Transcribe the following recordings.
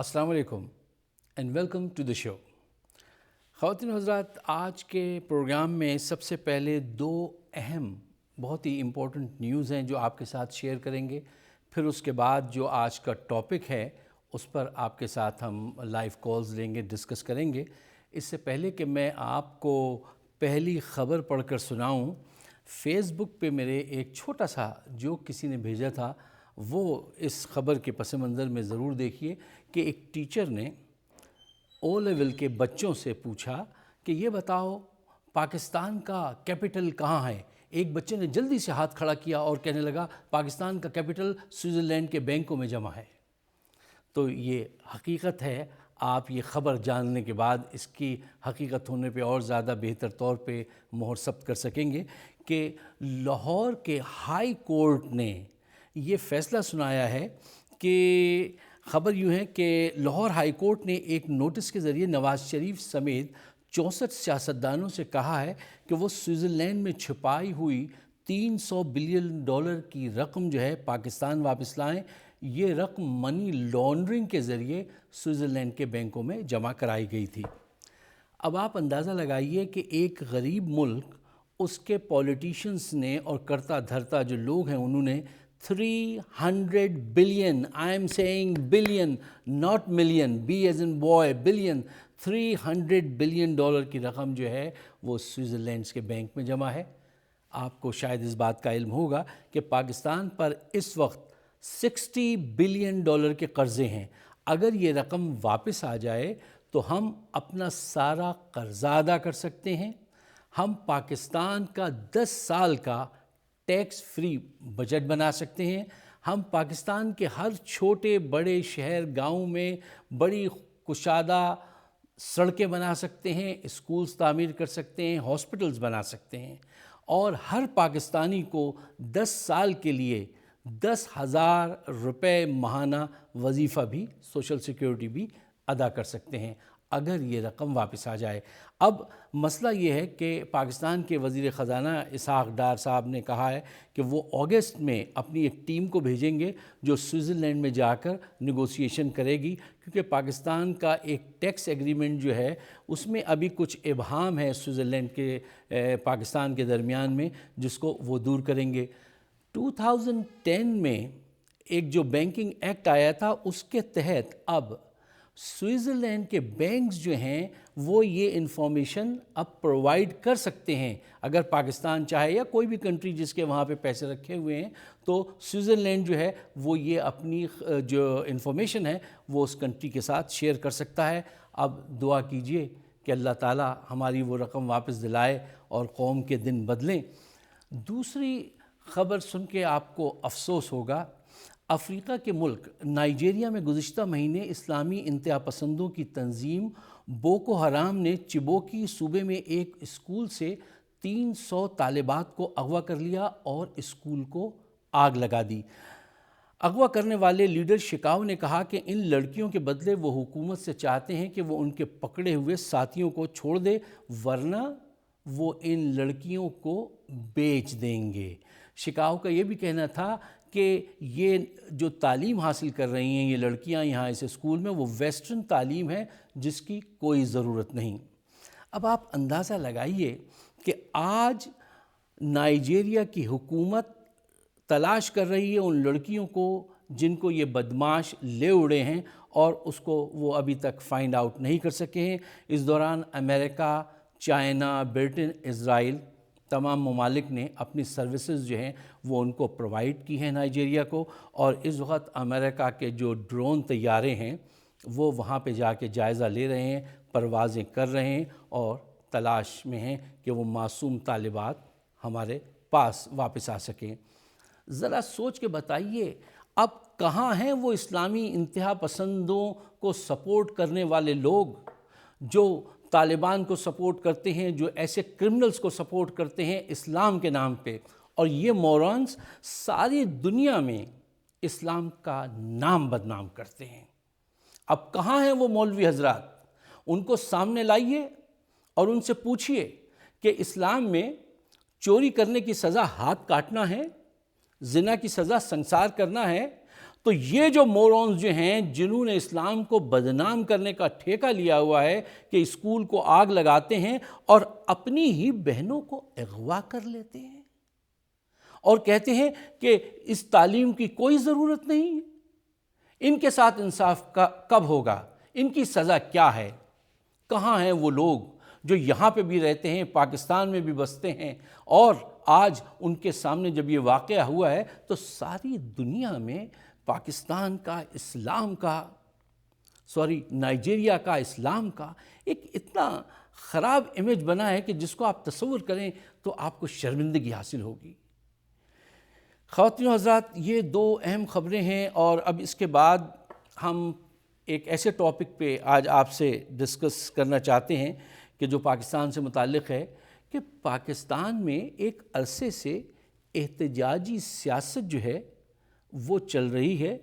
السلام علیکم and welcome to the شو۔ خواتین و حضرات، آج کے پروگرام میں سب سے پہلے دو اہم بہت ہی امپورٹنٹ نیوز ہیں جو آپ کے ساتھ شیئر کریں گے، پھر اس کے بعد جو آج کا ٹاپک ہے اس پر آپ کے ساتھ ہم لائیو کالز لیں گے، ڈسکس کریں گے۔ اس سے پہلے کہ میں آپ کو پہلی خبر پڑھ کر سناؤں، فیس بک پہ میرے ایک چھوٹا سا جو کسی نے بھیجا تھا وہ اس خبر کے پس منظر میں ضرور دیکھیے کہ ایک ٹیچر نے او لیول کے بچوں سے پوچھا کہ یہ بتاؤ پاکستان کا کیپٹل کہاں ہے۔ ایک بچے نے جلدی سے ہاتھ کھڑا کیا اور کہنے لگا پاکستان کا کیپٹل سوئٹزرلینڈ کے بینکوں میں جمع ہے۔ تو یہ حقیقت ہے، آپ یہ خبر جاننے کے بعد اس کی حقیقت ہونے پہ اور زیادہ بہتر طور پہ مہر ثبت کر سکیں گے کہ لاہور کے ہائی کورٹ نے یہ فیصلہ سنایا ہے کہ خبر یوں ہے کہ لاہور ہائی کورٹ نے ایک نوٹس کے ذریعے نواز شریف سمیت 64 سیاستدانوں سے کہا ہے کہ وہ سوئٹزرلینڈ میں چھپائی ہوئی $300 بلین کی رقم جو ہے پاکستان واپس لائیں۔ یہ رقم منی لانڈرنگ کے ذریعے سوئٹزرلینڈ کے بینکوں میں جمع کرائی گئی تھی۔ اب آپ اندازہ لگائیے کہ ایک غریب ملک، اس کے پولیٹیشنز نے اور کرتا دھرتا جو لوگ ہیں انہوں نے 300 billion, I am saying billion not million, B as in boy, billion, $300 billion کی رقم جو ہے وہ سوئٹزرلینڈ کے بینک میں جمع ہے۔ آپ کو شاید اس بات کا علم ہوگا کہ پاکستان پر اس وقت $60 بلین کے قرضے ہیں۔ اگر یہ رقم واپس آ جائے تو ہم اپنا سارا قرضہ ادا کر سکتے ہیں، ہم پاکستان کا 10 سال کا ٹیکس فری بجٹ بنا سکتے ہیں، ہم پاکستان کے ہر چھوٹے بڑے شہر گاؤں میں بڑی کشادہ سڑکیں بنا سکتے ہیں، اسکولز تعمیر کر سکتے ہیں، ہاسپٹلز بنا سکتے ہیں، اور ہر پاکستانی کو 10 سال کے لیے $10,000 ماہانہ وظیفہ بھی، سوشل سیکیورٹی بھی ادا کر سکتے ہیں اگر یہ رقم واپس آ جائے۔ اب مسئلہ یہ ہے کہ پاکستان کے وزیر خزانہ اسحاق ڈار صاحب نے کہا ہے کہ وہ اگست میں اپنی ایک ٹیم کو بھیجیں گے جو سوئٹزرلینڈ میں جا کر نیگوسیشن کرے گی، کیونکہ پاکستان کا ایک ٹیکس ایگریمنٹ جو ہے اس میں ابھی کچھ ابہام ہے سوئٹزرلینڈ کے پاکستان کے درمیان میں، جس کو وہ دور کریں گے۔ 2010 میں ایک جو بینکنگ ایکٹ آیا تھا اس کے تحت اب سوئٹزرلینڈ کے بینکس جو ہیں وہ یہ انفارمیشن اب پرووائڈ کر سکتے ہیں، اگر پاکستان چاہے یا کوئی بھی کنٹری جس کے وہاں پہ پیسے رکھے ہوئے ہیں، تو سوئٹزرلینڈ جو ہے وہ یہ اپنی جو انفارمیشن ہے وہ اس کنٹری کے ساتھ شیئر کر سکتا ہے۔ اب دعا کیجئے کہ اللہ تعالی ہماری وہ رقم واپس دلائے اور قوم کے دن بدلیں۔ دوسری خبر سن کے آپ کو افسوس ہوگا، افریقہ کے ملک نائجیریا میں گزشتہ مہینے اسلامی انتہا پسندوں کی تنظیم بوکو حرام نے چبوکی صوبے میں ایک اسکول سے 300 طالبات کو اغوا کر لیا اور اسکول کو آگ لگا دی۔ اغوا کرنے والے لیڈر شکاؤ نے کہا کہ ان لڑکیوں کے بدلے وہ حکومت سے چاہتے ہیں کہ وہ ان کے پکڑے ہوئے ساتھیوں کو چھوڑ دے، ورنہ وہ ان لڑکیوں کو بیچ دیں گے۔ شکاؤ کا یہ بھی کہنا تھا کہ یہ جو تعلیم حاصل کر رہی ہیں یہ لڑکیاں یہاں اس اسکول میں، وہ ویسٹرن تعلیم ہے جس کی کوئی ضرورت نہیں۔ اب آپ اندازہ لگائیے کہ آج نائجیریا کی حکومت تلاش کر رہی ہے ان لڑکیوں کو جن کو یہ بدماش لے اڑے ہیں، اور اس کو وہ ابھی تک فائنڈ آؤٹ نہیں کر سکے ہیں۔ اس دوران امریکہ، چائنا، برٹن، اسرائیل، تمام ممالک نے اپنی سروسز جو ہیں وہ ان کو پرووائڈ کی ہیں نائجیریا کو، اور اس وقت امریکہ کے جو ڈرون طیارے ہیں وہ وہاں پہ جا کے جائزہ لے رہے ہیں، پروازیں کر رہے ہیں اور تلاش میں ہیں کہ وہ معصوم طالبات ہمارے پاس واپس آ سکیں۔ ذرا سوچ کے بتائیے اب کہاں ہیں وہ اسلامی انتہا پسندوں کو سپورٹ کرنے والے لوگ جو طالبان کو سپورٹ کرتے ہیں، جو ایسے کرمنلز کو سپورٹ کرتے ہیں اسلام کے نام پہ؟ اور یہ مورانز ساری دنیا میں اسلام کا نام بدنام کرتے ہیں۔ اب کہاں ہیں وہ مولوی حضرات؟ ان کو سامنے لائیے اور ان سے پوچھئے کہ اسلام میں چوری کرنے کی سزا ہاتھ کاٹنا ہے، زنا کی سزا سنسار کرنا ہے، تو یہ جو مورونز جو ہیں جنہوں نے اسلام کو بدنام کرنے کا ٹھیکہ لیا ہوا ہے کہ اسکول کو آگ لگاتے ہیں اور اپنی ہی بہنوں کو اغوا کر لیتے ہیں اور کہتے ہیں کہ اس تعلیم کی کوئی ضرورت نہیں ہے، ان کے ساتھ انصاف کب ہوگا؟ ان کی سزا کیا ہے؟ کہاں ہیں وہ لوگ جو یہاں پہ بھی رہتے ہیں، پاکستان میں بھی بستے ہیں، اور آج ان کے سامنے جب یہ واقعہ ہوا ہے تو ساری دنیا میں پاکستان کا اسلام کا نائجیریا کا اسلام کا ایک اتنا خراب امیج بنا ہے کہ جس کو آپ تصور کریں تو آپ کو شرمندگی حاصل ہوگی۔ خواتین و حضرات، یہ دو اہم خبریں ہیں، اور اب اس کے بعد ہم ایک ایسے ٹاپک پہ آج آپ سے ڈسکس کرنا چاہتے ہیں کہ جو پاکستان سے متعلق ہے کہ پاکستان میں ایک عرصے سے احتجاجی سیاست جو ہے وہ چل رہی ہے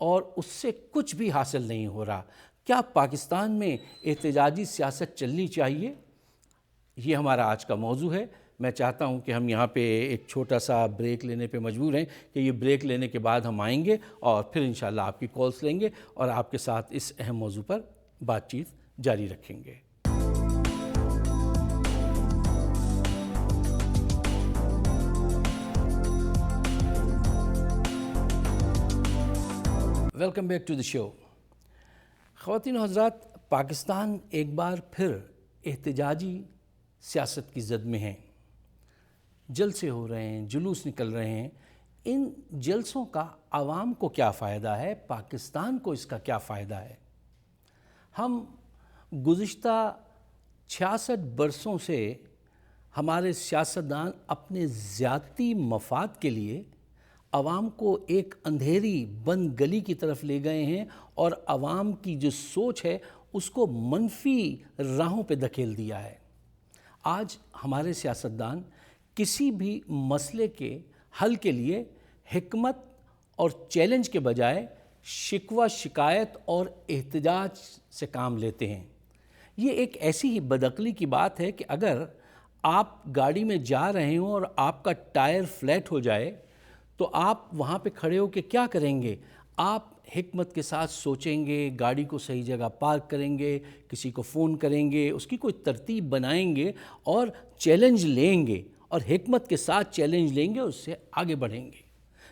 اور اس سے کچھ بھی حاصل نہیں ہو رہا۔ کیا پاکستان میں احتجاجی سیاست چلنی چاہیے؟ یہ ہمارا آج کا موضوع ہے۔ میں چاہتا ہوں کہ ہم یہاں پہ ایک چھوٹا سا بریک لینے پہ مجبور ہیں کہ یہ بریک لینے کے بعد ہم آئیں گے اور پھر انشاءاللہ آپ کی کالز لیں گے اور آپ کے ساتھ اس اہم موضوع پر بات چیت جاری رکھیں گے۔ ویلکم بیک ٹو دی شو۔ خواتین و حضرات، پاکستان ایک بار پھر احتجاجی سیاست کی زد میں ہیں۔ جلسے ہو رہے ہیں، جلوس نکل رہے ہیں۔ ان جلسوں کا عوام کو کیا فائدہ ہے؟ پاکستان کو اس کا کیا فائدہ ہے؟ ہم گزشتہ 66 برسوں سے ہمارے سیاستدان اپنے ذاتی مفاد کے لیے عوام کو ایک اندھیری بند گلی کی طرف لے گئے ہیں اور عوام کی جو سوچ ہے اس کو منفی راہوں پہ دھکیل دیا ہے۔ آج ہمارے سیاستدان کسی بھی مسئلے کے حل کے لیے حکمت اور چیلنج کے بجائے شکوہ شکایت اور احتجاج سے کام لیتے ہیں۔ یہ ایک ایسی ہی بدعقلی کی بات ہے کہ اگر آپ گاڑی میں جا رہے ہوں اور آپ کا ٹائر فلیٹ ہو جائے تو آپ وہاں پہ کھڑے ہو کے کیا کریں گے؟ آپ حکمت کے ساتھ سوچیں گے، گاڑی کو صحیح جگہ پارک کریں گے، کسی کو فون کریں گے، اس کی کوئی ترتیب بنائیں گے اور چیلنج لیں گے اور حکمت کے ساتھ چیلنج لیں گے، اس سے آگے بڑھیں گے۔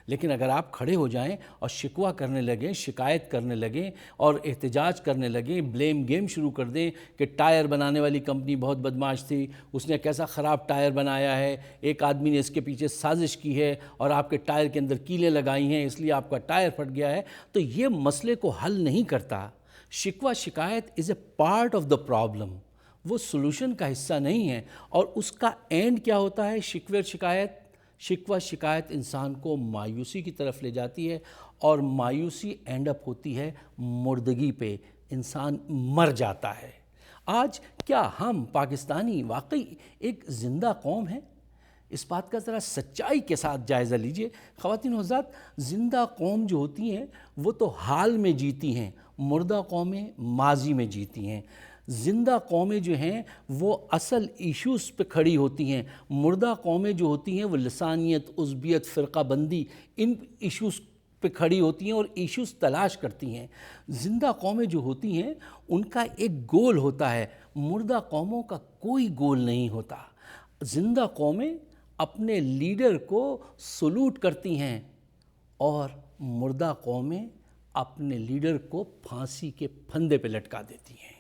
لیکن اگر آپ کھڑے ہو جائیں اور شکوہ کرنے لگیں، شکایت کرنے لگیں اور احتجاج کرنے لگیں، بلیم گیم شروع کر دیں کہ ٹائر بنانے والی کمپنی بہت بدمعاش تھی، اس نے کیسا خراب ٹائر بنایا ہے، ایک آدمی نے اس کے پیچھے سازش کی ہے اور آپ کے ٹائر کے اندر کیلیں لگائی ہیں، اس لیے آپ کا ٹائر پھٹ گیا ہے، تو یہ مسئلے کو حل نہیں کرتا۔ شکوہ شکایت is a part of the problem, وہ سلوشن کا حصہ نہیں ہے۔ اور اس کا اینڈ کیا ہوتا ہے؟ شکوہ شکایت انسان کو مایوسی کی طرف لے جاتی ہے اور مایوسی اینڈ اپ ہوتی ہے مردگی پہ، انسان مر جاتا ہے۔ آج کیا ہم پاکستانی واقعی ایک زندہ قوم ہیں؟ اس بات کا ذرا سچائی کے ساتھ جائزہ لیجئے۔ خواتین و حضرات، زندہ قوم جو ہوتی ہیں وہ تو حال میں جیتی ہیں، مردہ قومیں ماضی میں جیتی ہیں۔ زندہ قومیں جو ہیں وہ اصل ایشوز پہ کھڑی ہوتی ہیں، مردہ قومیں جو ہوتی ہیں وہ لسانیت، عصبیت، فرقہ بندی، ان ایشوز پہ کھڑی ہوتی ہیں اور ایشوز تلاش کرتی ہیں۔ زندہ قومیں جو ہوتی ہیں ان کا ایک گول ہوتا ہے، مردہ قوموں کا کوئی گول نہیں ہوتا۔ زندہ قومیں اپنے لیڈر کو سلوٹ کرتی ہیں اور مردہ قومیں اپنے لیڈر کو پھانسی کے پھندے پہ لٹکا دیتی ہیں۔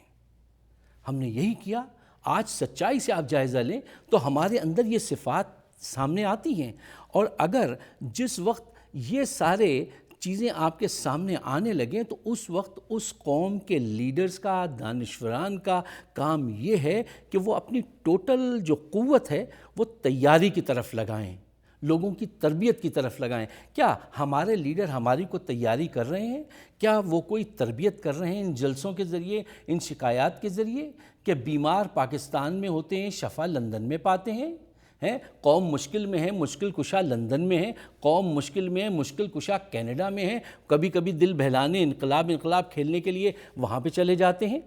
ہم نے یہی کیا۔ آج سچائی سے آپ جائزہ لیں تو ہمارے اندر یہ صفات سامنے آتی ہیں، اور اگر جس وقت یہ سارے چیزیں آپ کے سامنے آنے لگیں تو اس وقت اس قوم کے لیڈرز کا، دانشوران کا کام یہ ہے کہ وہ اپنی ٹوٹل جو قوت ہے وہ تیاری کی طرف لگائیں، لوگوں کی تربیت کی طرف لگائیں۔ کیا ہمارے لیڈر ہماری کو تیاری کر رہے ہیں؟ کیا وہ کوئی تربیت کر رہے ہیں ان جلسوں کے ذریعے، ان شکایات کے ذریعے کہ بیمار پاکستان میں ہوتے ہیں، شفا لندن میں پاتے ہیں؟ قوم مشکل میں ہے، مشکل کشا لندن میں ہے، قوم مشکل میں ہے، مشکل کشا کینیڈا میں ہے، کبھی کبھی دل بہلانے انقلاب کھیلنے کے لیے وہاں پہ چلے جاتے ہیں۔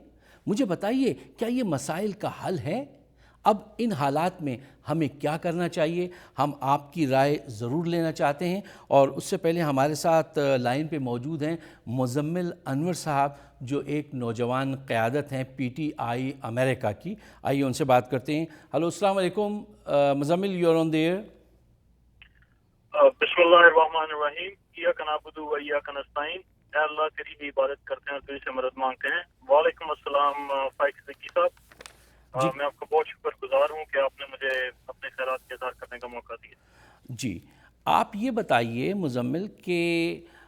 مجھے بتائیے، کیا یہ مسائل کا حل ہے؟ اب ان حالات میں ہمیں کیا کرنا چاہیے؟ ہم آپ کی رائے ضرور لینا چاہتے ہیں، اور اس سے پہلے ہمارے ساتھ لائن پہ موجود ہیں مزمل انور صاحب، جو ایک نوجوان قیادت ہیں پی ٹی آئی امریکہ کی۔ آئیے ان سے بات کرتے ہیں۔ ہلو، السلام علیکم Muzammil, you are on the air. بسم اللہ الرحمن الرحیم، ایاک نعبد و ایاک نستعین، اے اللہ تیری ہی عبادت کرتے ہیں اور تجھ سے مدد مانگتے ہیں۔ وعلیکم السلام فائق صدیقی صاحب، جی میں آپ کا بہت شکر گزار ہوں کہ آپ نے مجھے اپنے خیالات کا اظہار کرنے کا موقع دیا۔ جی، آپ یہ بتائیے مزمل کہ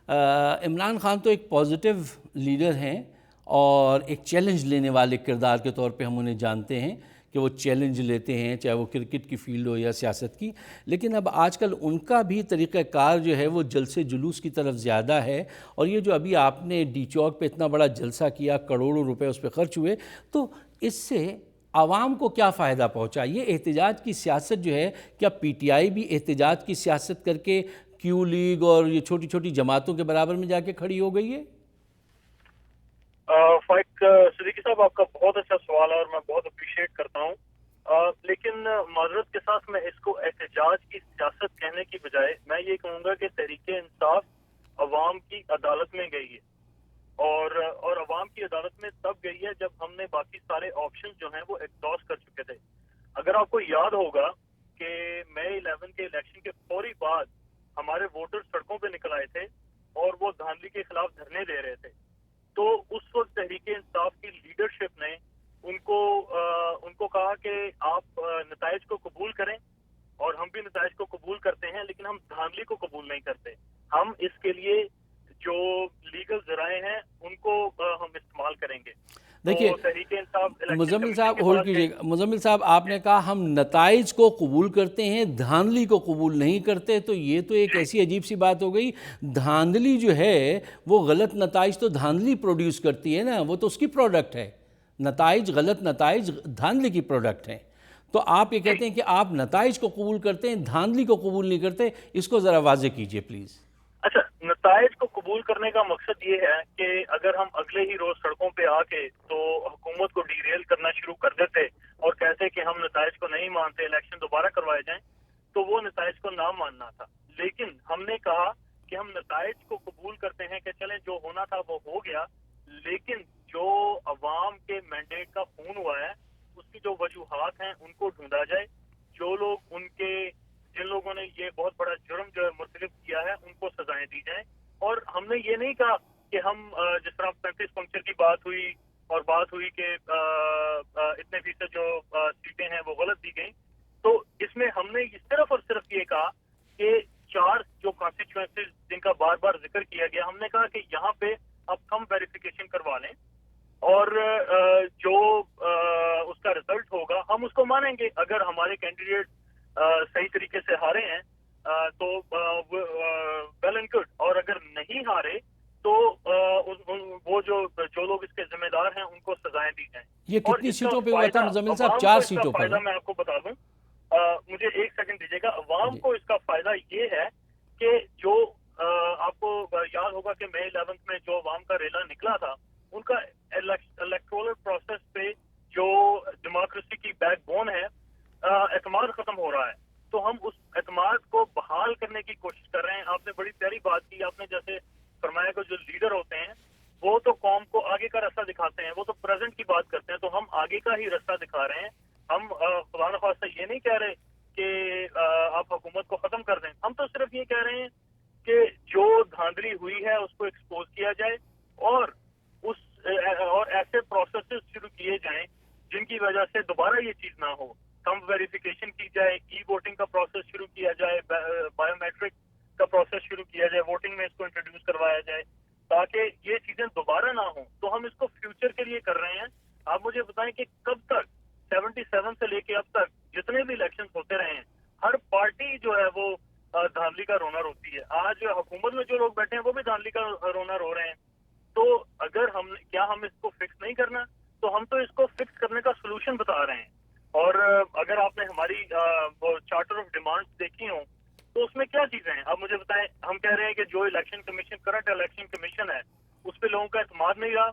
عمران خان تو ایک پازیٹیو لیڈر ہیں اور ایک چیلنج لینے والے کردار کے طور پہ ہم انہیں جانتے ہیں کہ وہ چیلنج لیتے ہیں، چاہے وہ کرکٹ کی فیلڈ ہو یا سیاست کی، لیکن اب آج کل ان کا بھی طریقہ کار جو ہے وہ جلسے جلوس کی طرف زیادہ ہے، اور یہ جو ابھی آپ نے ڈی چوک پہ اتنا بڑا جلسہ کیا، کروڑوں روپے اس پہ خرچ ہوئے، تو اس سے عوام کو کیا فائدہ پہنچا؟ یہ احتجاج کی سیاست جو ہے، کیا پی ٹی آئی بھی احتجاج کی سیاست کر کے کیو لیگ اور یہ چھوٹی چھوٹی جماعتوں کے برابر میں جا کے کھڑی ہو گئی ہے؟ فائق صدیقی صاحب، آپ کا بہت اچھا سوال ہے اور میں بہت اپریشیٹ کرتا ہوں، لیکن معذرت کے ساتھ میں اس کو احتجاج کی سیاست کہنے کی بجائے میں یہ کہوں گا کہ تحریک انصاف عوام کی عدالت میں گئی ہے، اور عوام کی عدالت میں تب گئی ہے جب ہم نے باقی سارے آپشن جو ہیں وہ ایگزاسٹ کر چکے تھے۔ اگر آپ کو یاد ہوگا کہ مئی 11 کے الیکشن کے فوری بعد ہمارے ووٹر سڑکوں پہ نکل آئے تھے اور وہ دھاندلی کے خلاف دھرنے دے رہے تھے، تو اس وقت تحریک انصاف کی لیڈرشپ نے ان کو کہا کہ آپ نتائج کو قبول کریں، اور ہم بھی نتائج کو قبول کرتے ہیں، لیکن ہم دھاندلی کو قبول نہیں کرتے۔ ہم اس کے لیے جو لیگل ذرائع ہیں ان کو ہم استعمال کریں گے۔ دیکھیے مزمل صاحب، ہولڈ کیجیے گا۔ مزمل صاحب، آپ نے کہا ہم نتائج کو قبول کرتے ہیں، دھاندلی کو قبول نہیں کرتے، تو یہ تو ایک ایسی عجیب سی بات ہو گئی۔ دھاندلی جو ہے وہ غلط نتائج تو دھاندلی پروڈیوس کرتی ہے نا، وہ تو اس کی پروڈکٹ ہے۔ نتائج، غلط نتائج دھاندلی کی پروڈکٹ ہیں۔ تو آپ یہ کہتے ہیں کہ آپ نتائج کو قبول کرتے ہیں، دھاندلی کو قبول نہیں کرتے، اس کو ذرا واضح کیجیے پلیز۔ اچھا، نتائج کو قبول کرنے کا مقصد یہ ہے کہ اگر ہم اگلے ہی روز سڑکوں پہ آ کے تو حکومت کو ڈی ریل کرنا شروع کر دیتے اور کہتے کہ ہم نتائج کو نہیں مانتے، الیکشن دوبارہ کروائے جائیں، تو وہ نتائج کو نہ ماننا تھا۔ لیکن ہم نے کہا کہ ہم نتائج کو قبول کرتے ہیں کہ چلیں جو ہونا تھا وہ ہو گیا، لیکن جو عوام کے مینڈیٹ کا خون ہوا ہے اس کی جو وجوہات ہیں ان کو ڈھونڈا جائے، جو لوگ جن لوگوں نے یہ بہت بڑا جرم جو ہے مرتکب کیا ہے ان کو سزائیں دی جائیں۔ اور ہم نے یہ نہیں کہا کہ ہم جس طرح 35 پنکچر کی بات ہوئی کہ اتنے فیصد جو سیٹیں ہیں وہ غلط دی گئیں، تو اس میں ہم نے صرف اور صرف یہ کہا کہ 4 جو کانسٹیچوئنسیز جن کا بار بار ذکر کیا گیا، ہم نے کہا کہ یہاں پہ اب کم ویریفیکیشن کروا لیں، اور جو اس کا رزلٹ ہوگا ہم اس کو مانیں گے۔ اگر ہمارے کینڈیڈیٹ صحیح طریقے سے ہارے ہیں تو ویل اینڈ گڈ، اور اگر نہیں ہارے تو وہ جو لوگ اس کے ذمہ دار ہیں ان کو سزائیں دی جائیں۔ یہ کتنی سیٹوں پہ ہوا تھا مزمل صاحب؟ 4 سیٹوں پر۔ فائدہ میں آپ کو بتا دوں، مجھے ایک سیکنڈ دیجیے گا۔ عوام کو اس کا فائدہ یہ ہے کہ جو آپ کو یاد ہوگا کہ مئی 11 میں جو عوام کا ریلا نکلا تھا، ان کا الیکٹورل پروسیس پہ جو ڈیموکریسی کی بیک بون ہے، اعتماد ختم ہو رہا ہے۔ تو ہم اس اعتماد کو بحال کرنے کی کوشش کر رہے ہیں۔ آپ نے بڑی پیاری بات کی، آپ نے جیسے فرمایا کہ جو لیڈر ہوتے ہیں وہ تو قوم کو آگے کا راستہ دکھاتے ہیں، وہ تو پریزنٹ کی بات کرتے ہیں، تو ہم آگے کا ہی راستہ دکھا رہے ہیں۔ ہم خدا نخواستہ یہ نہیں کہہ رہے کہ آپ حکومت کو ختم کر دیں، ہم تو صرف یہ کہہ رہے ہیں کہ جو دھاندلی ہوئی ہے اس کو ایکسپوز کیا جائے، اور ایسے پروسیسز شروع کیے جائیں جن کی وجہ سے دوبارہ یہ چیز نہ ہو۔ کم ویریفیکیشن کی جائے، ای ووٹنگ کا پروسیس شروع کیا جائے، بایو میٹرک کا پروسیس شروع کیا جائے، ووٹنگ میں اس کو انٹروڈیوس کروایا جائے تاکہ یہ چیزیں دوبارہ نہ ہوں۔ تو ہم اس کو فیوچر کے لیے کر رہے ہیں۔ آپ مجھے بتائیں کہ کب تک 77 سے لے کے اب تک جتنے بھی الیکشن ہوتے رہے ہیں، ہر پارٹی جو ہے وہ دھاندلی کا رونا روتی ہے۔ آج حکومت میں جو لوگ بیٹھے ہیں وہ بھی دھاندلی کا رونا رو رہے ہیں۔ تو اگر ہم اس کو فکس نہیں کرنا، تو ہم تو اس کو فکس کرنے کا سولوشن بتا رہے ہیں۔ اور اگر آپ نے ہماری وہ چارٹر آف ڈیمانڈز دیکھی ہوں تو اس میں کیا چیزیں ہیں آپ مجھے بتائیں۔ ہم کہہ رہے ہیں کہ جو election commission, current election commission ہے، اس پہ لوگوں کا اعتماد نہیں رہا،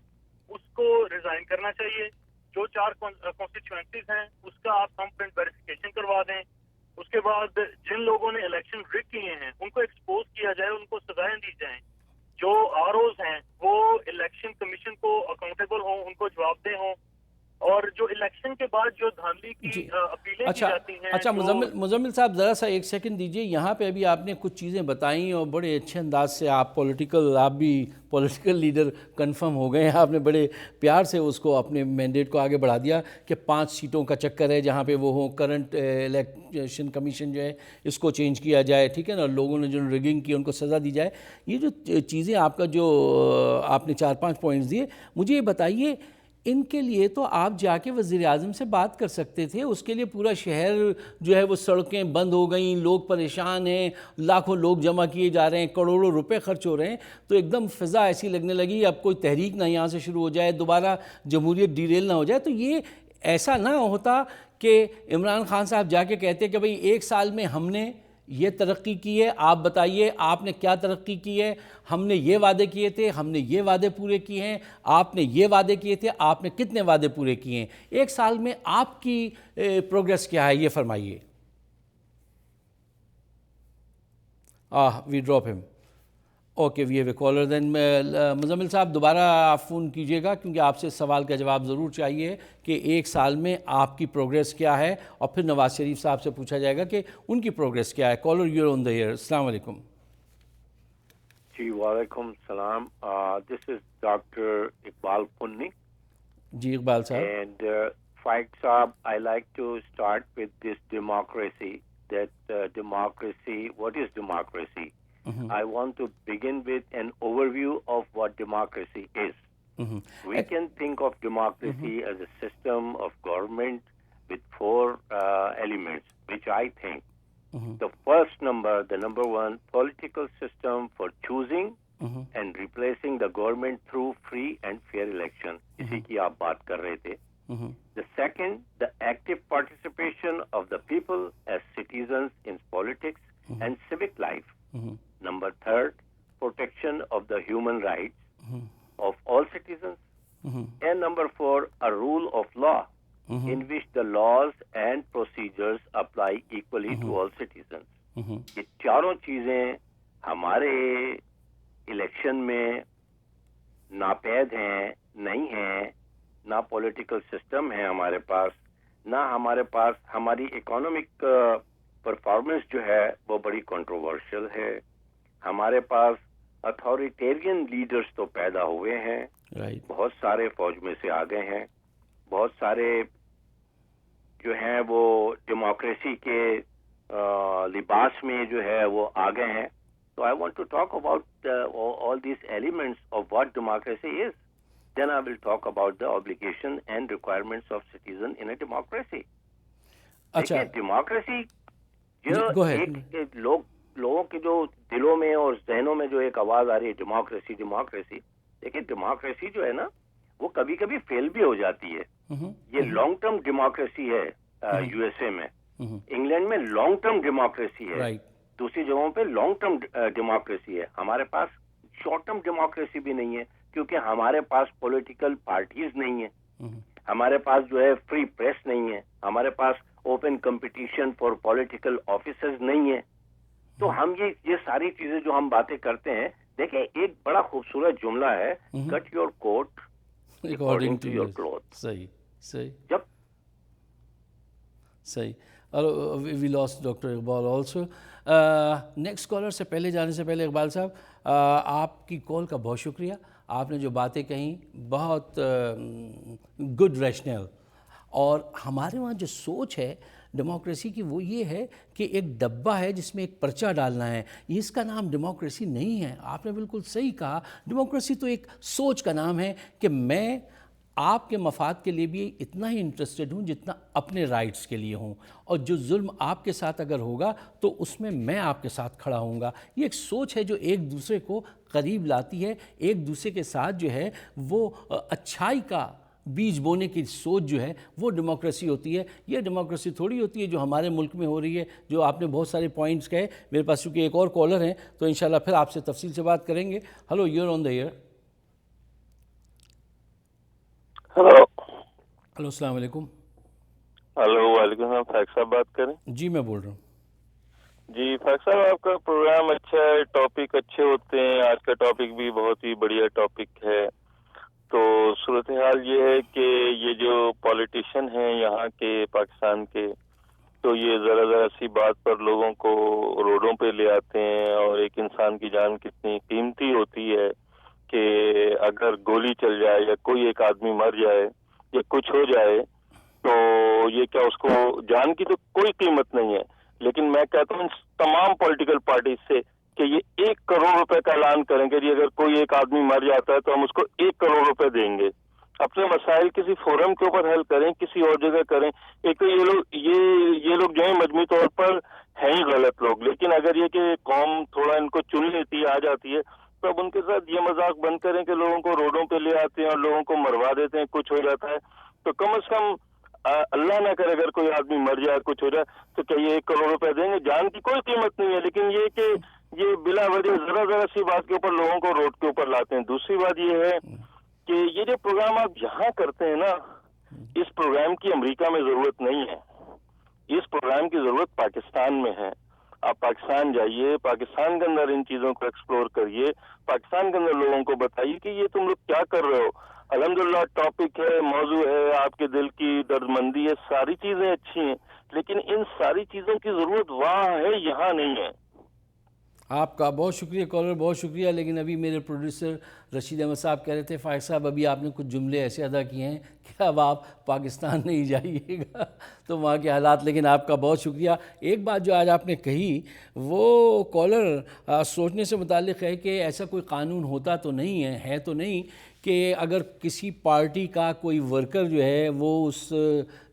اس کو ریزائن کرنا چاہیے۔ جو 4 کانسٹیچوئنسیز ہیں اس کا آپ تھم پرنٹ ویریفیکیشن کروا دیں. اس کے بعد جن لوگوں نے الیکشن رگ کیے ہیں ان کو ایکسپوز کیا جائے, ان کو سزائیں دی جائیں. جو آر اوز ہیں وہ الیکشن کمیشن کو اکاؤنٹیبل ہوں, ان کو جواب دہ ہوں. اور جو الیکشن کے بعد جو دھاندلی کی اپیلیں کی جاتی ہیں. اچھا مزمل صاحب ذرا سا ایک سیکنڈ دیجئے. یہاں پہ ابھی آپ نے کچھ چیزیں بتائیں اور بڑے اچھے انداز سے آپ بھی پولیٹیکل لیڈر کنفرم ہو گئے ہیں. آپ نے بڑے پیار سے اس کو اپنے مینڈیٹ کو آگے بڑھا دیا کہ 5 سیٹوں کا چکر ہے جہاں پہ وہ ہوں. کرنٹ الیکشن کمیشن جو ہے اس کو چینج کیا جائے, ٹھیک ہے نا, لوگوں نے جو ریگنگ کی ان کو سزا دی جائے. یہ جو چیزیں آپ کا جو آپ نے 4-5 پوائنٹس دیے, مجھے یہ بتائیے ان کے لیے تو آپ جا کے وزیر اعظم سے بات کر سکتے تھے. اس کے لیے پورا شہر جو ہے وہ سڑکیں بند ہو گئیں, لوگ پریشان ہیں, لاکھوں لوگ جمع کیے جا رہے ہیں, کروڑوں روپے خرچ ہو رہے ہیں. تو ایک دم فضا ایسی لگنے لگی اب کوئی تحریک نہ یہاں سے شروع ہو جائے, دوبارہ جمہوریت ڈیریل نہ ہو جائے. تو یہ ایسا نہ ہوتا کہ عمران خان صاحب جا کے کہتے کہ بھئی 1 سال میں ہم نے یہ ترقی کی ہے, آپ بتائیے آپ نے کیا ترقی کی ہے, ہم نے یہ وعدے کیے تھے, ہم نے یہ وعدے پورے کیے ہیں, آپ نے یہ وعدے کیے تھے, آپ نے کتنے وعدے پورے کیے ہیں, 1 سال میں آپ کی پروگریس کیا ہے, یہ فرمائیے. We drop him. Okay, we have a caller then. Muzammil sahib دوبارہ آپ فون کیجئے گا کیونکہ آپ سے سوال کا جواب ضرور چاہیے کہ 1 سال میں آپ کی پروگریس کیا ہے, اور پھر نواز شریف صاحب سے پوچھا جائے گا کہ ان کی پروگریس کیا ہے. Caller you on the air. السلام علیکم. جی وعلیکم السلام. دس از ڈاکٹر اقبال پنی. جی اقبال صاحب. اینڈ فائق صاحب, I like to start with this democracy. democracy, what is democracy? I want to begin with an overview of what democracy is. We can think of democracy as a system of government with 4 elements, which I think the number one, political system for choosing and replacing the government through free and fair election. اسی کی آپ بات کر رہے تھے. The second, the active participation of the people as citizens in politics and civic life. Number third, protection of the human rights of all citizens. And number 4, a rule of law in which the laws and procedures apply equally to all citizens. یہ چاروں چیزیں ہمارے election میں ناپید ہیں, نہیں ہیں. نہ پولیٹیکل سسٹم ہے ہمارے پاس, نہ ہمارے پاس ہماری اکنامک پرفارمنس جو ہے وہ بڑی کنٹروورشل ہے. ہمارے پاس اتھارٹیرین لیڈرز تو پیدا ہوئے ہیں, بہت سارے فوج میں سے آ گئے ہیں, بہت سارے جو ہیں وہ ڈیموکریسی کے لباس میں جو ہے وہ آ گئے ہیں. So I want to talk about all these elements of what democracy is. Then I will talk about the obligation and requirements of citizen in a democracy. اچھا, ڈیموکریسی جو ایک لوگوں کے جو دلوں میں اور ذہنوں میں جو ایک آواز آ رہی ہے ڈیموکریسی ڈیموکریسی, دیکھیں ڈیموکریسی جو ہے نا وہ کبھی کبھی فیل بھی ہو جاتی ہے. یہ لانگ ٹرم ڈیموکریسی ہے یو ایس اے میں, انگلینڈ میں لانگ ٹرم ڈیموکریسی ہے, دوسری جگہوں پہ لانگ ٹرم ڈیموکریسی ہے. ہمارے پاس شارٹ ٹرم ڈیموکریسی بھی نہیں ہے کیونکہ ہمارے پاس پولیٹیکل پارٹیز نہیں ہیں, ہمارے پاس جو ہے فری پریس نہیں ہے, ہمارے پاس open competition for political offices نہیں ہے. تو ہم یہ ساری چیزیں جو ہم باتیں کرتے ہیں, دیکھیں ایک بڑا خوبصورت جملہ ہے, cut your coat according to your cloth. صحیح. جب صحیح. We lost doctor Iqbal also. Next caller سے پہلے جانے سے پہلے اقبال صاحب آپ کی کال کا بہت شکریہ. آپ نے جو باتیں کہیں بہت گڈ ریشنل, اور ہمارے وہاں جو سوچ ہے ڈیموکریسی کی وہ یہ ہے کہ ایک ڈبہ ہے جس میں ایک پرچہ ڈالنا ہے, اس کا نام ڈیموکریسی نہیں ہے. آپ نے بالکل صحیح کہا, ڈیموکریسی تو ایک سوچ کا نام ہے کہ میں آپ کے مفاد کے لیے بھی اتنا ہی انٹرسٹڈ ہوں جتنا اپنے رائٹس کے لیے ہوں, اور جو ظلم آپ کے ساتھ اگر ہوگا تو اس میں آپ کے ساتھ کھڑا ہوں گا. یہ ایک سوچ ہے جو ایک دوسرے کو قریب لاتی ہے, ایک دوسرے کے ساتھ جو ہے وہ اچھائی کا بیج بونے کی سوچ جو ہے وہ ڈیموکریسی ہوتی ہے. یہ ڈیموکریسی تھوڑی ہوتی ہے جو ہمارے ملک میں ہو رہی ہے, جو آپ نے بہت سارے پوائنٹس کہے. میرے پاس چونکہ ایک اور کالر ہیں تو انشاءاللہ پھر آپ سے تفصیل سے بات کریں گے. Hello, you are on the air. Hello. Hello السلام علیکم. ہلو وعلیکم السلام. فیق صاحب بات کریں؟ جی میں بول رہا ہوں. جی فیق صاحب آپ کا پروگرام اچھا ہے, ٹاپک اچھے ہوتے ہیں. آج کا ٹاپک بھی بہت ہی بڑھیا ٹاپک ہے. تو صورتحال یہ ہے کہ یہ جو پولیٹیشین ہیں یہاں کے پاکستان کے, تو یہ ذرا سی بات پر لوگوں کو روڈوں پہ لے آتے ہیں. اور ایک انسان کی جان کتنی قیمتی ہوتی ہے کہ اگر گولی چل جائے یا کوئی ایک آدمی مر جائے یا کچھ ہو جائے تو یہ کیا اس کو جان کی تو کوئی قیمت نہیں ہے. لیکن میں کہتا ہوں تمام پولیٹیکل پارٹیز سے کہ یہ 1 کروڑ روپے کا اعلان کریں کہ اگر کوئی ایک آدمی مر جاتا ہے تو ہم اس کو 1 کروڑ روپے دیں گے. اپنے مسائل کسی فورم کے اوپر حل کریں, کسی اور جگہ کریں. ایک تو یہ لوگ جو ہیں مجموعی طور پر ہیں ہی غلط لوگ, لیکن اگر یہ کہ قوم تھوڑا ان کو چن لیتی ہے, آ جاتی ہے, تو اب ان کے ساتھ یہ مذاق بند کریں کہ لوگوں کو روڈوں پہ لے آتے ہیں اور لوگوں کو مروا دیتے ہیں, کچھ ہو جاتا ہے. تو کم از کم اللہ نہ کرے اگر کوئی آدمی مر جائے کچھ ہو جائے تو کیا یہ 1 کروڑ روپے دیں گے؟ جان کی کوئی قیمت نہیں ہے. لیکن یہ کہ یہ بلا وجہ ذرا سی بات کے اوپر لوگوں کو روڈ کے اوپر لاتے ہیں. دوسری بات یہ ہے کہ یہ جو پروگرام آپ یہاں کرتے ہیں نا, اس پروگرام کی امریکہ میں ضرورت نہیں ہے. اس پروگرام کی ضرورت پاکستان میں ہے. آپ پاکستان جائیے, پاکستان کے اندر ان چیزوں کو ایکسپلور کریے, پاکستان کے اندر لوگوں کو بتائیے کہ یہ تم لوگ کیا کر رہے ہو. الحمدللہ ٹاپک ہے, موضوع ہے, آپ کے دل کی درد مندی ہے, ساری چیزیں اچھی ہیں, لیکن ان ساری چیزوں کی ضرورت وہاں ہے, یہاں نہیں ہے. آپ کا بہت شکریہ کالر, بہت شکریہ. لیکن ابھی میرے پروڈیوسر رشید احمد صاحب کہہ رہے تھے فائق صاحب ابھی آپ نے کچھ جملے ایسے ادا کیے ہیں کہ اب آپ پاکستان نہیں جائیے گا تو وہاں کے حالات. لیکن آپ کا بہت شکریہ. ایک بات جو آج آپ نے کہی وہ کالر سوچنے سے متعلق ہے کہ ایسا کوئی قانون ہوتا تو نہیں ہے تو نہیں کہ اگر کسی پارٹی کا کوئی ورکر جو ہے وہ اس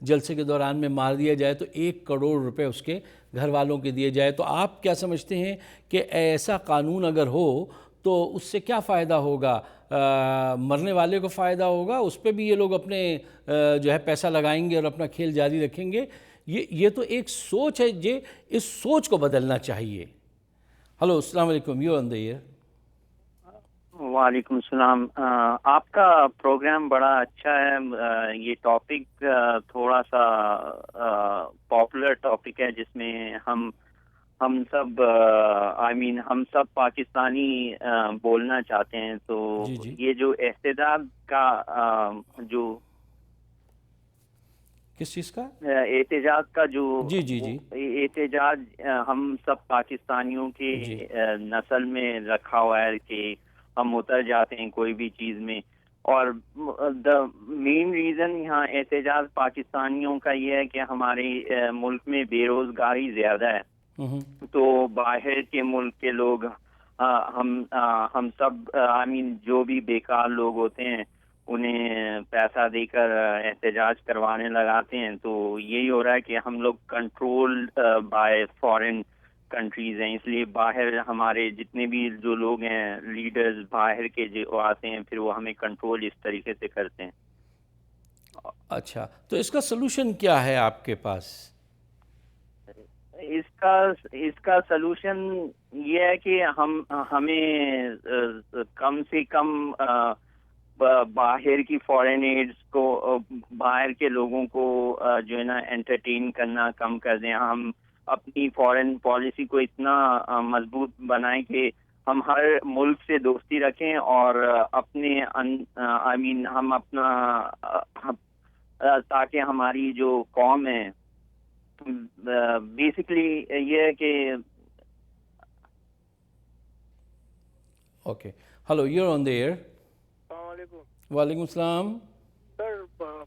جلسے کے دوران میں مار دیا جائے تو 1 کروڑ روپے اس کے گھر والوں کے دیے جائے. تو آپ کیا سمجھتے ہیں کہ ایسا قانون اگر ہو تو اس سے کیا فائدہ ہوگا؟ مرنے والے کو فائدہ ہوگا, اس پہ بھی یہ لوگ اپنے جو ہے پیسہ لگائیں گے اور اپنا کھیل جاری رکھیں گے. یہ تو ایک سوچ ہے, اس سوچ کو بدلنا چاہیے. ہلو السلام علیکم, یو آن دی ایئر. وعلیکم السلام. آپ کا پروگرام بڑا اچھا ہے. یہ ٹاپک تھوڑا سا پاپولر ٹاپک ہے جس میں ہم سب ہم سب پاکستانی بولنا چاہتے ہیں. تو جی. یہ جو احتجاج کا جو کس چیز کا احتجاج کا جو جی احتجاج ہم سب پاکستانیوں کی نسل میں رکھا ہوا ہے کہ ہم اتر جاتے ہیں کوئی بھی چیز میں. اور دا مین ریزن یہاں احتجاج پاکستانیوں کا یہ ہے کہ ہمارے ملک میں بے روزگاری زیادہ ہے. تو باہر کے ملک کے لوگ ہم سب جو بھی بیکار لوگ ہوتے ہیں انہیں پیسہ دے کر احتجاج کروانے لگاتے ہیں. تو یہی ہو رہا ہے کہ ہم لوگ کنٹرول بائی فارن کنٹریز ہیں. اس لیے باہر ہمارے جتنے بھی جو لوگ ہیں لیڈرز باہر کے جو آتے ہیں پھر وہ ہمیں کنٹرول اس طریقے سے کرتے ہیں. اچھا, تو اس کا سلوشن کیا ہے آپ کے پاس؟ اس کا سلوشن یہ ہے کہ ہمیں کم سے کم باہر کی فارن ایڈز کو, باہر کے لوگوں کو جو ہے نا انٹرٹین کرنا کم کر دیں. ہم اپنی فارن پالیسی کو اتنا مضبوط بنائیں کہ ہم ہر ملک سے دوستی رکھیں اور اپنے ہم اپنا تاکہ ہماری جو قوم ہے بیسکلی یہ ہے کہ okay. Hello, you on the air. السلام علیکم. وعلیکم السلام. سر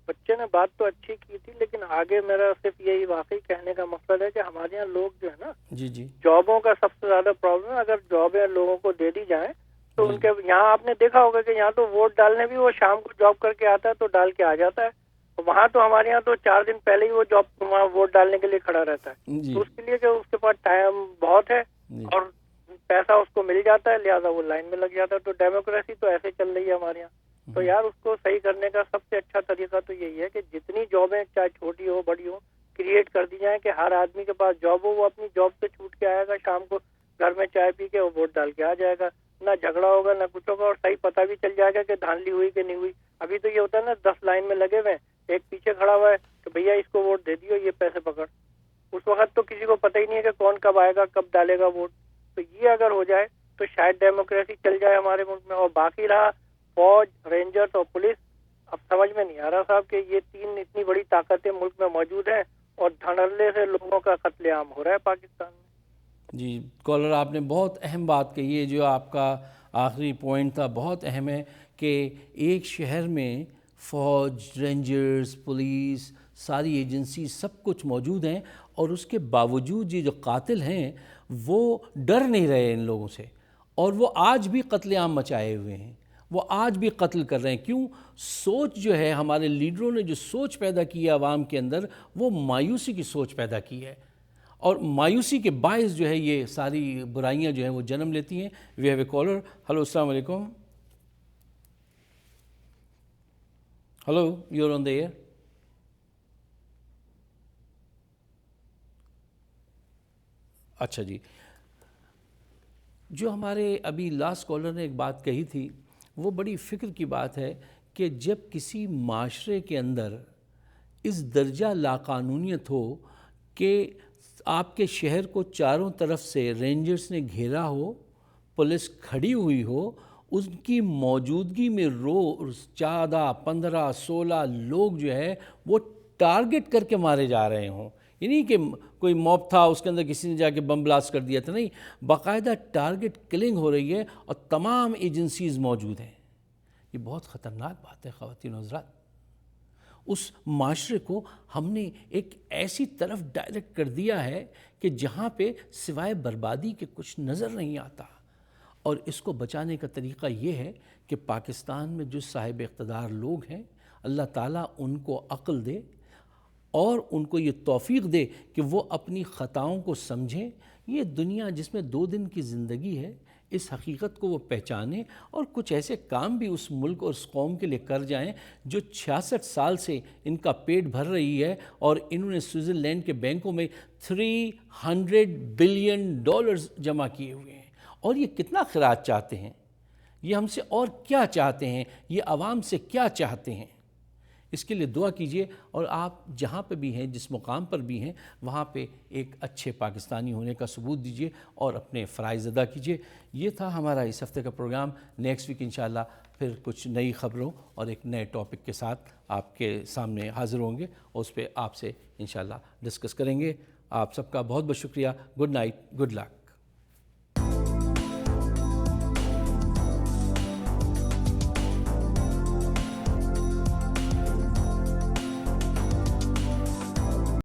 بچے نے بات تو اچھی کی تھی لیکن آگے میرا صرف یہی واقعی کہنے کا مقصد ہے کہ ہمارے یہاں لوگ جو ہے نا جی جابوں کا سب سے زیادہ پرابلم ہے. اگر جابیں لوگوں کو دے دی جائیں تو ان کے یہاں آپ نے دیکھا ہوگا کہ یہاں تو ووٹ ڈالنے بھی وہ شام کو جاب کر کے آتا ہے تو ڈال کے آ جاتا ہے. وہاں تو ہمارے یہاں تو 4 دن پہلے ہی وہ جاب وہاں ووٹ ڈالنے کے لیے کھڑا رہتا ہے. تو اس کے لیے کہ اس کے پاس ٹائم بہت ہے اور پیسہ اس کو مل جاتا ہے, لہٰذا وہ لائن میں لگ جاتا ہے. تو ڈیموکریسی تو ایسے چل رہی ہے ہمارے یہاں. تو یار اس کو صحیح کرنے کا سب سے اچھا طریقہ تو یہی ہے کہ جتنی جابیں چاہے چھوٹی ہو بڑی ہو کریٹ کر دی جائیں کہ ہر آدمی کے پاس جاب ہو. وہ اپنی جاب سے چھوٹ کے آئے گا, شام کو گھر میں چائے پی کے وہ ووٹ ڈال کے آ جائے گا. نہ جھگڑا ہوگا نہ کچھ ہوگا اور صحیح پتہ بھی چل جائے گا کہ دھاندلی ہوئی کہ نہیں ہوئی. ابھی تو یہ ہوتا ہے نا 10 لائن میں لگے ہوئے ایک پیچھے کھڑا ہوا ہے کہ بھیا اس کو ووٹ دے دیو، یہ پیسے پکڑ. اس وقت تو کسی کو پتہ ہی نہیں ہے کہ کون کب آئے گا، کب ڈالے گا ووٹ. تو یہ اگر ہو جائے تو شاید ڈیموکریسی چل جائے ہمارے ملک میں. اور باقی رہا فوج، رینجرز اور پولیس، اب سمجھ میں نہیں آ رہا صاحب کہ یہ تین اتنی بڑی طاقتیں ملک میں موجود ہیں اور دھڑلے سے لوگوں کا قتل عام ہو رہا ہے پاکستان میں. جی کالر، آپ نے بہت اہم بات کہی ہے. جو آپ کا آخری پوائنٹ تھا بہت اہم ہے کہ ایک شہر میں فوج، رینجرز، پولیس، ساری ایجنسی سب کچھ موجود ہیں، اور اس کے باوجود یہ جو قاتل ہیں وہ ڈر نہیں رہے ان لوگوں سے، اور وہ آج بھی قتل عام مچائے ہوئے ہیں. وہ آج بھی قتل کر رہے ہیں. کیوں؟ سوچ جو ہے ہمارے لیڈروں نے جو سوچ پیدا کی ہے عوام کے اندر، وہ مایوسی کی سوچ پیدا کی ہے، اور مایوسی کے باعث جو ہے یہ ساری برائیاں جو ہیں وہ جنم لیتی ہیں. We have a caller. Hello, السلام علیکم. Hello, you are on the air. اچھا جی، جو ہمارے ابھی لاسٹ کالر نے ایک بات کہی تھی وہ بڑی فکر کی بات ہے کہ جب کسی معاشرے کے اندر اس درجہ لاقانونیت ہو کہ آپ کے شہر کو چاروں طرف سے رینجرز نے گھیرا ہو، پولیس کھڑی ہوئی ہو، ان کی موجودگی میں روز 14، 15، 16 لوگ جو ہے وہ ٹارگٹ کر کے مارے جا رہے ہوں. یہ نہیں کہ کوئی موب تھا اس کے اندر کسی نے جا کے بم بلاسٹ کر دیا تھا، نہیں، باقاعدہ ٹارگٹ کلنگ ہو رہی ہے اور تمام ایجنسیز موجود ہیں. یہ بہت خطرناک بات ہے خواتین و حضرات. اس معاشرے کو ہم نے ایک ایسی طرف ڈائریکٹ کر دیا ہے کہ جہاں پہ سوائے بربادی کے کچھ نظر نہیں آتا. اور اس کو بچانے کا طریقہ یہ ہے کہ پاکستان میں جو صاحب اقتدار لوگ ہیں، اللہ تعالیٰ ان کو عقل دے اور ان کو یہ توفیق دے کہ وہ اپنی خطاؤں کو سمجھیں. یہ دنیا جس میں 2 دن کی زندگی ہے، اس حقیقت کو وہ پہچانیں اور کچھ ایسے کام بھی اس ملک اور اس قوم کے لیے کر جائیں جو 66 سال سے ان کا پیٹ بھر رہی ہے، اور انہوں نے سوئٹزرلینڈ کے بینکوں میں $300 بلین جمع کیے ہوئے ہیں. اور یہ کتنا خراج چاہتے ہیں، یہ ہم سے اور کیا چاہتے ہیں، یہ عوام سے کیا چاہتے ہیں. اس کے لیے دعا کیجئے، اور آپ جہاں پہ بھی ہیں، جس مقام پر بھی ہیں، وہاں پہ ایک اچھے پاکستانی ہونے کا ثبوت دیجئے اور اپنے فرائض ادا کیجئے. یہ تھا ہمارا اس ہفتے کا پروگرام. نیکسٹ ویک انشاءاللہ پھر کچھ نئی خبروں اور ایک نئے ٹاپک کے ساتھ آپ کے سامنے حاضر ہوں گے، اور اس پہ آپ سے انشاءاللہ ڈسکس کریں گے. آپ سب کا بہت بہت شکریہ. Good night, good luck.